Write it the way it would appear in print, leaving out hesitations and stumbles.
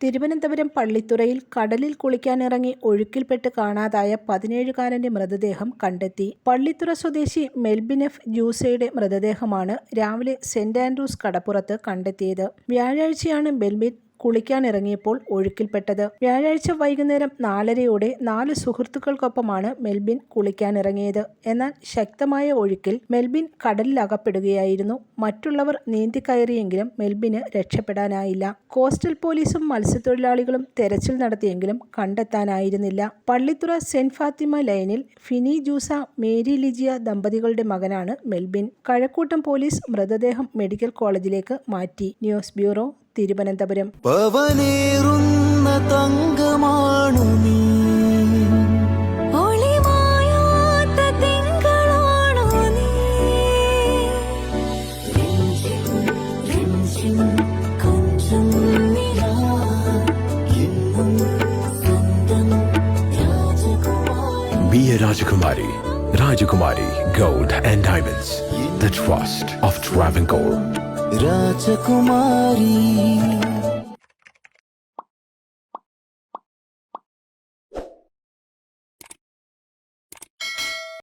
തിരുവനന്തപുരം പള്ളിത്തുറയിൽ കടലിൽ കുളിക്കാനിറങ്ങി ഒഴുക്കിൽപ്പെട്ട് കാണാതായ 17-കാരന്റെ മൃതദേഹം കണ്ടെത്തി. പള്ളിത്തുറ സ്വദേശി മെൽബിൻ എഫ്. ജൂസയുടെ മൃതദേഹമാണ് രാവിലെ സെന്റ് ആൻഡ്രൂസ് കടപ്പുറത്ത് കണ്ടെത്തിയത്. വ്യാഴാഴ്ചയാണ് മെൽബിൻ കുളിക്കാനിറങ്ങിയപ്പോൾ ഒഴുക്കിൽപ്പെട്ടത്. വ്യാഴാഴ്ച വൈകുന്നേരം 4:30-ഓടെ 4 സുഹൃത്തുക്കൾക്കൊപ്പമാണ് മെൽബിൻ കുളിക്കാനിറങ്ങിയത്. എന്നാൽ ശക്തമായ ഒഴുക്കിൽ മെൽബിൻ കടലിലകപ്പെടുകയായിരുന്നു. മറ്റുള്ളവർ നീന്തിക്കയറിയെങ്കിലും മെൽബിന് രക്ഷപ്പെടാനായില്ല. കോസ്റ്റൽ പോലീസും മത്സ്യത്തൊഴിലാളികളും തെരച്ചിൽ നടത്തിയെങ്കിലും കണ്ടെത്താനായിരുന്നില്ല. പള്ളിത്തുറ സെന്റ് ഫാത്തിമ ലൈനിൽ ഫിനി ജൂസ, മേരി ലിജിയ ദമ്പതികളുടെ മകനാണ് മെൽബിൻ. കഴക്കൂട്ടം പോലീസ് മൃതദേഹം മെഡിക്കൽ കോളേജിലേക്ക് മാറ്റി. News bureau, Thiruvananthapuram. പവനേറുന്ന തങ്കമാണു നീ, ഒളിമായാത്ത തിങ്കളാണു നീ, കൊഞ്ചം നിലാ എന്നും സ്വന്തം രാജകുമാരി. Be a Rajakumari. Rajakumari Gold and Diamonds. The trust of Travancore. രാജകുമാരി.